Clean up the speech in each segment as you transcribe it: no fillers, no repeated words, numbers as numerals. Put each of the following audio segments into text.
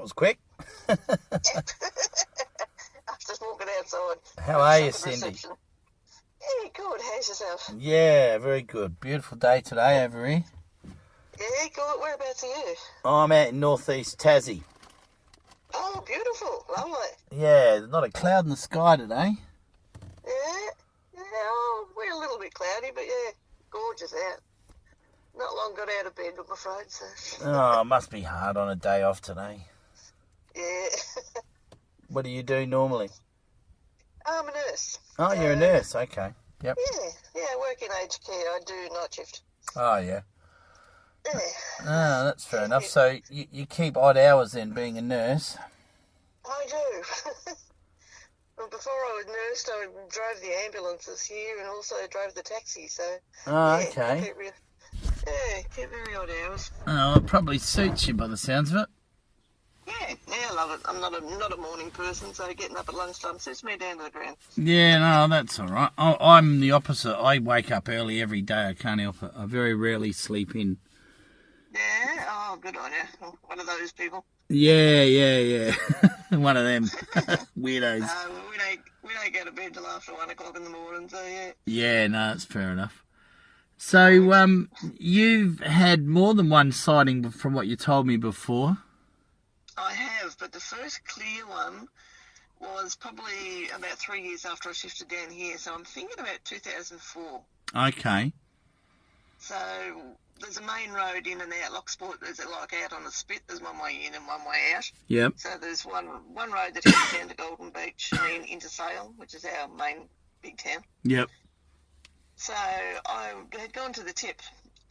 that was quick. I'm just walking outside. How are you, Cindy? Reception. Yeah, good. How's yourself? Yeah, very good. Beautiful day today over here. Yeah, good. Whereabouts are you? I'm out in northeast Tassie. Oh, beautiful. Lovely. Yeah, not a cloud in the sky today. Yeah, oh, we're a little bit cloudy, but yeah, gorgeous out. Not long got out of bed, I'm afraid, so... Oh, it must be hard on a day off today. Yeah. What do you do normally? I'm a nurse. Oh, you're a nurse, okay. Yep. Yeah, I work in aged care. I do night shift. Oh, yeah. Yeah. Ah, that's fair enough. So you keep odd hours then, being a nurse? I do. Well, before I was nursed, I drove the ambulances here and also drove the taxi, so... Oh, yeah, okay. Keep very odd hours. Oh, it probably suits you by the sounds of it. Yeah, I love it. I'm not a morning person, so getting up at lunchtime suits me down to the ground. Yeah, no, that's all right. I'm the opposite. I wake up early every day. I can't help it. I very rarely sleep in. Yeah? Oh, good on you. One of those people. Yeah. One of them weirdos. We don't go to bed till after 1 o'clock in the morning, so yeah. Yeah, no, that's fair enough. So, you've had more than one sighting from what you told me before. I have, but the first clear one was probably about 3 years after I shifted down here, so I'm thinking about 2004. Okay. So there's a main road in and out Loch Sport. There's like out on a spit. There's one way in and one way out. Yep. So there's one road that heads down to Golden Beach and then into Sale, which is our main big town. Yep. So I had gone to the tip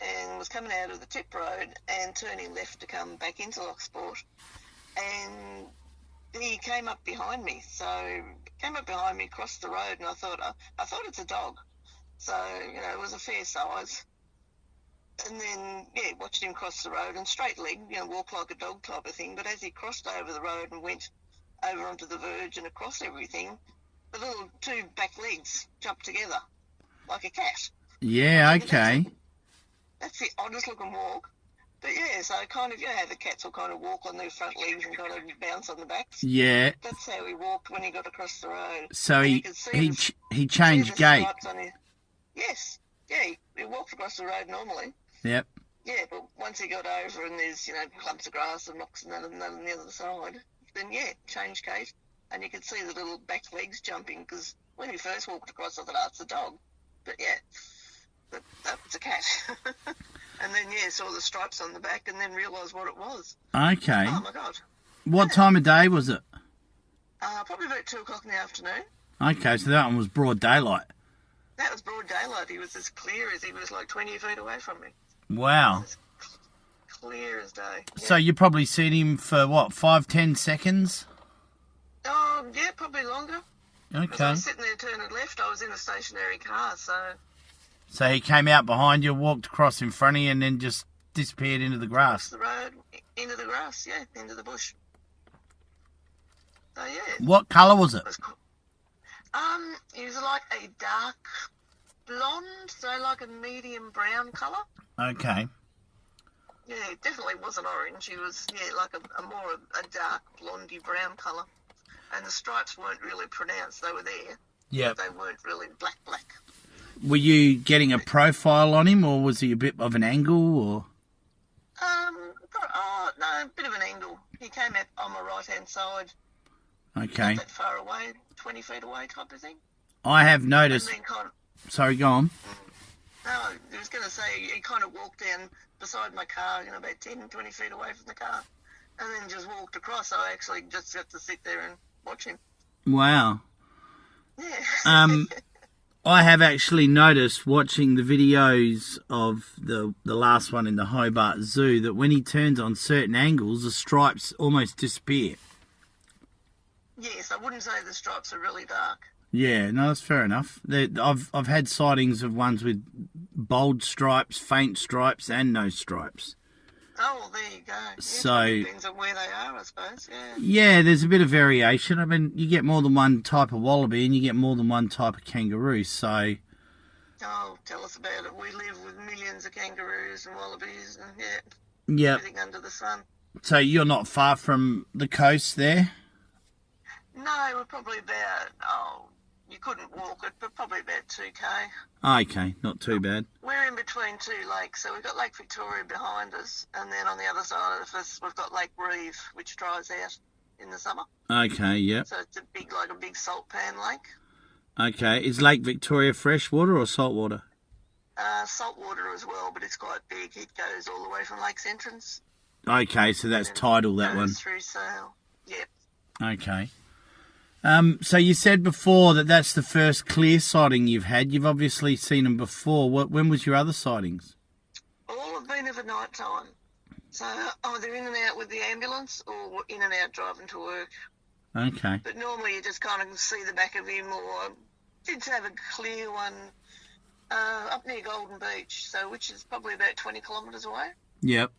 and was coming out of the tip road and turning left to come back into Loch Sport. And he came up behind me. So came up behind me, crossed the road, and I thought it's a dog. So, it was a fair size. And then, watched him cross the road and straight leg, walk like a dog type of thing. But as he crossed over the road and went over onto the verge and across everything, the little two back legs jumped together like a cat. Yeah, okay. That's the oddest looking walk. But yeah, so kind of, how the cats will kind of walk on their front legs and kind of bounce on the backs. Yeah. That's how he walked when he got across the road. So he changed gait. Yes. Yeah, he walked across the road normally. Yep. Yeah, but once he got over and there's, clumps of grass and rocks and none on the other side, then changed gait. And you could see the little back legs jumping, because when he first walked across, I thought, it's a dog. But that was a cat. And then, saw the stripes on the back and then realised what it was. Okay. Oh, my God. What time of day was it? Probably about 2 o'clock in the afternoon. Okay, so that one was broad daylight. That was broad daylight. He was as clear as he was like 20 feet away from me. Wow. Clear as day. Yeah. So you probably seen him for, 5-10 seconds? Yeah, probably longer. Okay. I was sitting there turning left. I was in a stationary car, so... So he came out behind you, walked across in front of you, and then just disappeared into the grass. Across the road, into the grass, into the bush. So, yeah. What colour was it? It was cool. He was like a dark blonde, so like a medium brown colour. Okay. Yeah, it definitely wasn't orange. He was, like a more a dark blondie brown colour. And the stripes weren't really pronounced. They were there. Yeah. They weren't really black. Were you getting a profile on him, or was he a bit of an angle, or? No, a bit of an angle. He came up on my right-hand side. Okay. Not that far away, 20 feet away type of thing. I have noticed... Sorry, go on. No, I was going to say, he kind of walked down beside my car, about 10, 20 feet away from the car, and then just walked across. So I actually just got to sit there and watch him. Wow. Yeah. I have actually noticed, watching the videos of the last one in the Hobart Zoo, that when he turns on certain angles, the stripes almost disappear. Yes, I wouldn't say the stripes are really dark. Yeah, no, that's fair enough. I've had sightings of ones with bold stripes, faint stripes, and no stripes. Oh, well, there you go. So it depends on where they are, I suppose. Yeah, there's a bit of variation. I mean, you get more than one type of wallaby, and you get more than one type of kangaroo. So. Oh, tell us about it. We live with millions of kangaroos and wallabies, and Yep. everything under the sun. So you're not far from the coast there? No, we're probably about, you couldn't walk it, but probably about 2k. Okay, not too bad. We're in between two lakes, so we've got Lake Victoria behind us, and then on the other side of us, we've got Lake Reeve, which dries out in the summer. Okay, yep. So it's like a big salt pan lake. Okay, is Lake Victoria fresh water or salt water? Salt water as well, but it's quite big. It goes all the way from Lake's entrance. Okay, so that's tidal, that one. Through Sale. Yep. Okay. So you said before that that's the first clear sighting you've had. You've obviously seen them before. When was your other sightings? All have been of a night time. So either in and out with the ambulance or in and out driving to work. Okay. But normally you just kind of see the back of him, or did have a clear one up near Golden Beach, which is probably about 20 kilometres away. Yep.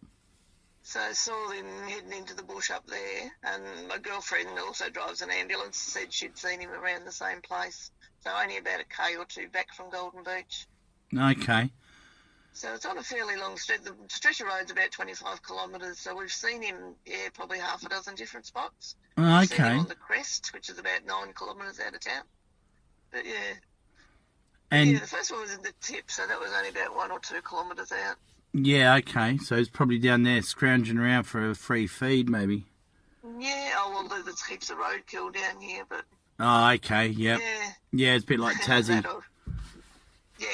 So I saw them heading into the bush up there, and my girlfriend also drives an ambulance, said she'd seen him around the same place. So only about a K or two back from Golden Beach. Okay. So it's on a fairly long stretch. The stretch of road's about 25 kilometres, so we've seen him, probably half a dozen different spots. We've seen him on the crest, which is about 9 kilometres out of town. But yeah. And the first one was in the tip, so that was only about 1 or 2 kilometres out. yeah, okay. So it's probably down there scrounging around for a free feed, maybe. Yeah, well, there's heaps of roadkill down here, but... Oh, okay, yep. Yeah, it's a bit like Tassie. Yeah.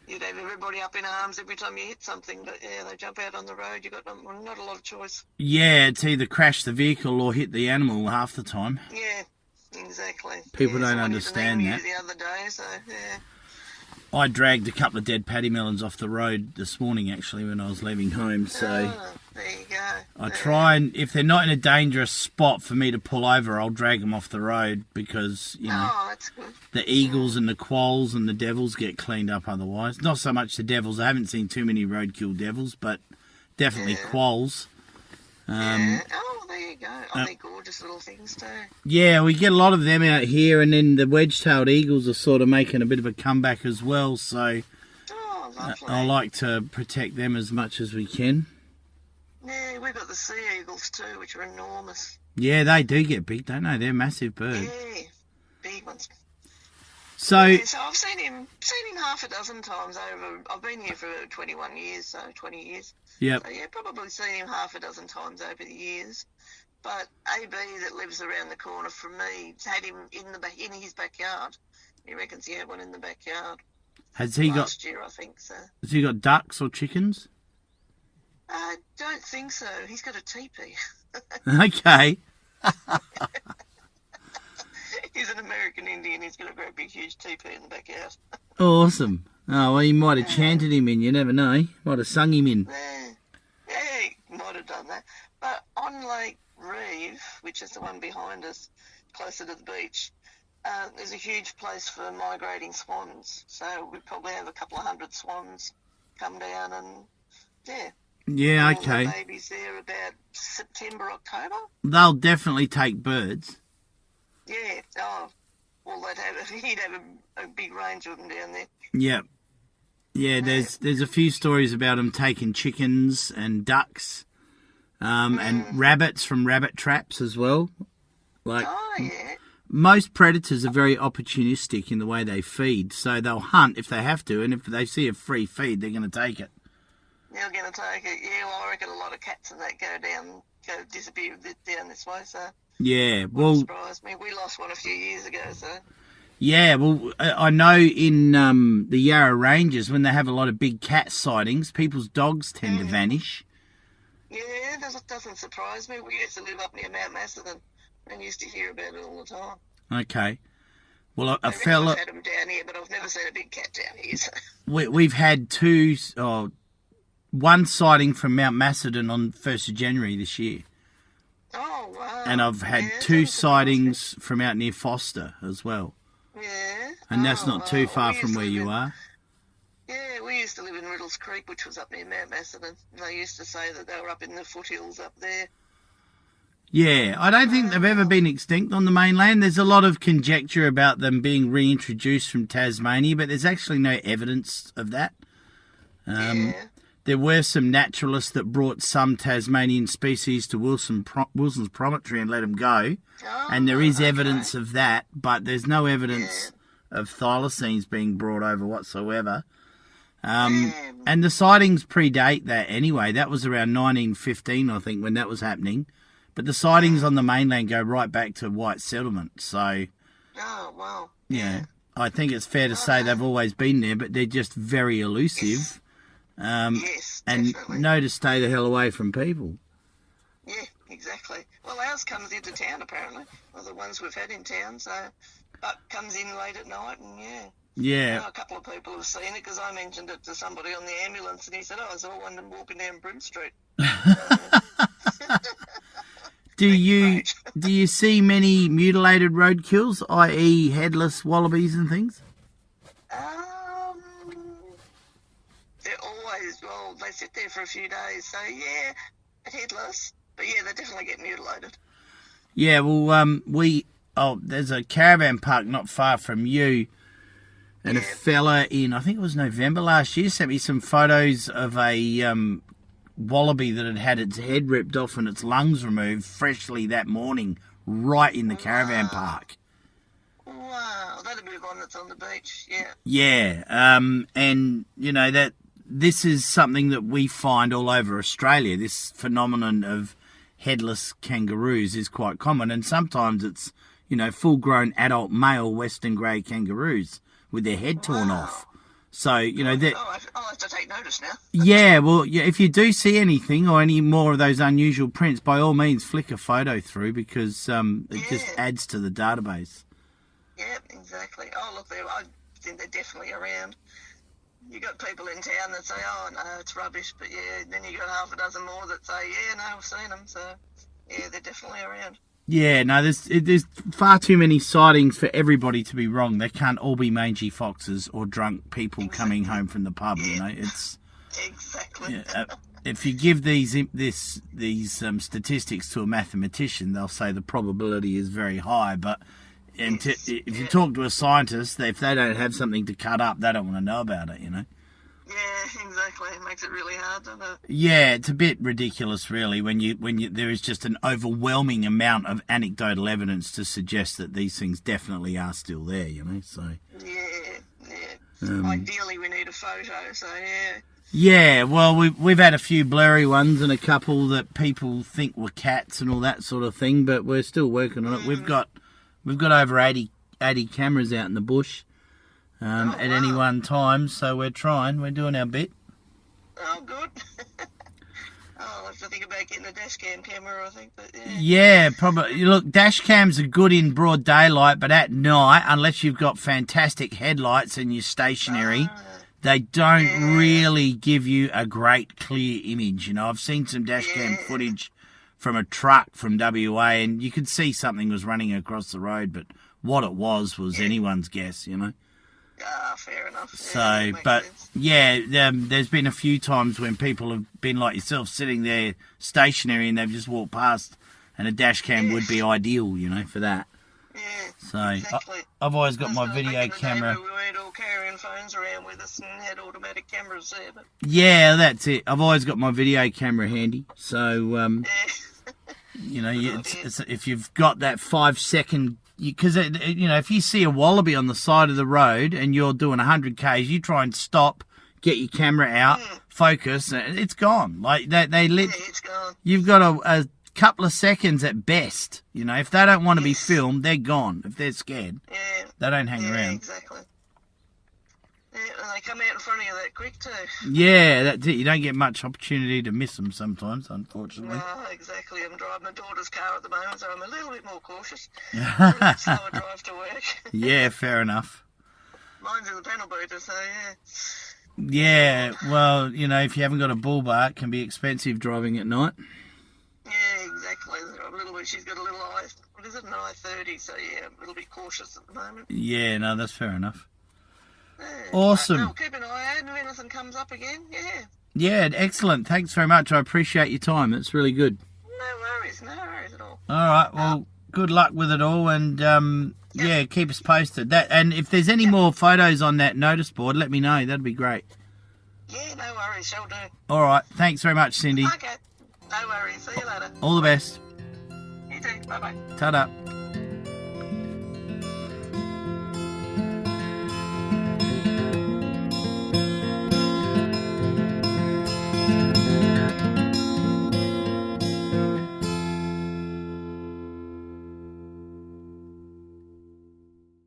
You'd have everybody up in arms every time you hit something, but yeah, they jump out on the road. You've got not a lot of choice. Yeah, it's either crash the vehicle or hit the animal half the time. Yeah, exactly. People don't understand that. The other day, so yeah. I dragged a couple of dead paddy melons off the road this morning, actually, when I was leaving home. So there you go. I try and, if they're not in a dangerous spot for me to pull over, I'll drag them off the road because, you know, that's good. The eagles and the quolls and the devils get cleaned up otherwise. Not so much the devils. I haven't seen too many roadkill devils, but definitely quolls. There you go. They're gorgeous little things too. Yeah, we get a lot of them out here, and then the wedge-tailed eagles are sort of making a bit of a comeback as well, so I like to protect them as much as we can. Yeah, we've got the sea eagles too, which are enormous. Yeah, they do get big, don't they? They're massive birds. Yeah, big ones. So I've seen him half a dozen times over. I've been here for 21 years, so 20 years. Yep. So yeah, probably seen him half a dozen times over the years. But AB, that lives around the corner from me, had him in his backyard. He reckons he had one in the backyard. Has he last year, I think so. Has he got ducks or chickens? I don't think so. He's got a teepee. Okay. He's an American Indian. He's got a great big huge teepee in the backyard. Awesome. Oh, well, you might have chanted him in. You never know. Might have sung him in. Yeah, he might have done that. But on Lake Reeve, which is the one behind us, closer to the beach, there's a huge place for migrating swans. So we probably have a couple of 100 swans come down and, yeah. Yeah, okay. The babies there about September, October. They'll definitely take birds. Yeah, well, he'd have a big range of them down there. Yep. Yeah, there's a few stories about them taking chickens and ducks, and rabbits from rabbit traps as well. Most predators are very opportunistic in the way they feed, so they'll hunt if they have to, and if they see a free feed, they're going to take it. They're going to take it. Yeah, well, I reckon a lot of cats and that go disappear down this way, so. Yeah, well, surprised me. We lost one a few years ago, so. Yeah, well, I know in the Yarra Ranges, when they have a lot of big cat sightings, people's dogs tend to vanish. Yeah, that doesn't surprise me. We used to live up near Mount Macedon and used to hear about it all the time. Okay. Well, I've had them down here, but I've never seen a big cat down here. So. We've had one sighting from Mount Macedon on 1st of January this year. Oh, wow. And I've had 2 sightings from out near Foster as well. Yeah. And that's not too far from where you are. Yeah, we used to live in Riddles Creek, which was up near Mount Macedon. And they used to say that they were up in the foothills up there. Yeah, I don't think they've ever been extinct on the mainland. There's a lot of conjecture about them being reintroduced from Tasmania, but there's actually no evidence of that. there were some naturalists that brought some Tasmanian species to Wilson's Promontory and let them go. Oh, And there is evidence of that, but there's no evidence of thylacines being brought over whatsoever. And the sightings predate that anyway. That was around 1915, I think, when that was happening. But the sightings on the mainland go right back to white settlement. So, oh, wow. yeah, I think it's fair to say they've always been there, but they're just very elusive. Yes, and definitely. know to stay the hell away from people. Yeah, exactly. Well, ours comes into town, apparently. Well, the ones we've had in town, so... But comes in late at night, and Yeah. I know a couple of people have seen it, because I mentioned it to somebody on the ambulance, and he said, I saw one walking down Brim Street. Do you see many mutilated roadkills, i.e. headless wallabies and things? They're always, well, they sit there for a few days, so yeah, headless, but yeah, they definitely get mutilated. Yeah, well, there's a caravan park not far from you, and a fella in, I think it was November last year, sent me some photos of a wallaby that had its head ripped off and its lungs removed freshly that morning, right in the caravan park. Wow, that'd be the one that's on the beach, yeah. Yeah, and, you know, that this is something that we find all over Australia. This phenomenon of headless kangaroos is quite common, and sometimes it's, you know, full-grown adult male western grey kangaroos with their head torn off. So, you know, that... I'll have to take notice now. Yeah, well, yeah, if you do see anything or any more of those unusual prints, by all means flick a photo through, because it just adds to the database. Yeah, exactly. Oh, look, I think they're definitely around. You got people in town that say, oh, no, it's rubbish, but yeah, then you got half a dozen more that say, yeah, no, I've seen them, so yeah, they're definitely around. Yeah, no, there's far too many sightings for everybody to be wrong. They can't all be mangy foxes or drunk people coming home from the pub, you know. It's exactly. Yeah, if you give these statistics to a mathematician, they'll say the probability is very high, but if you talk to a scientist, if they don't have something to cut up, they don't want to know about it, you know. Yeah, exactly. It makes it really hard, doesn't it? Yeah, it's a bit ridiculous, really, when there is just an overwhelming amount of anecdotal evidence to suggest that these things definitely are still there, you know. So yeah. Ideally, we need a photo. So yeah. Yeah, well, we've had a few blurry ones and a couple that people think were cats and all that sort of thing, but we're still working on it. We've got over 80 cameras out in the bush. At any one time, so we're doing our bit. Oh, good. I'll have to think about getting a dash cam camera, I think, but yeah. Yeah, probably. Look, dash cams are good in broad daylight, but at night, unless you've got fantastic headlights and you're stationary, they don't really give you a great clear image. You know, I've seen some dash cam footage from a truck from WA, and you could see something was running across the road, but what it was anyone's guess, you know. Ah, fair enough. So, but sense. Yeah, there's been a few times when people have been like yourself, sitting there stationary, and they've just walked past, and a dash cam would be ideal, you know, for that. Yeah, so exactly. I've always got my video camera. We weren't all carrying phones around with us and had automatic cameras there. But... Yeah, that's it. I've always got my video camera handy. So, you know, if you've got that 5-second. Because, you know, if you see a wallaby on the side of the road and you're doing 100 Ks, you try and stop, get your camera out, focus, and it's gone. Like, it's gone. You've got a couple of seconds at best. You know, if they don't want to be filmed, they're gone. If they're scared, they don't hang around. Exactly. Yeah, and they come out in front of you that quick too. Yeah, that's it. You don't get much opportunity to miss them sometimes, unfortunately. No, exactly. I'm driving my daughter's car at the moment, so I'm a little bit more cautious. A little bit slower drive to work. Yeah, fair enough. Mine's in the panel beater, so yeah. Yeah, well, you know, if you haven't got a bull bar, it can be expensive driving at night. Yeah, exactly. A little bit. She's got a little eye. What is it? An I-30. So yeah, a little bit cautious at the moment. Yeah, no, that's fair enough. Yeah, awesome. I'll keep an eye out, and if anything comes up again, Yeah, excellent. Thanks very much. I appreciate your time. It's really good. No worries at all. All right. Well, good luck with it all, and yeah, keep us posted. And if there's any more photos on that notice board, let me know. That'd be great. Yeah, no worries, shall do. All right. Thanks very much, Cindy. Okay, no worries. See you later. All the best. You too. Bye-bye. Ta-da.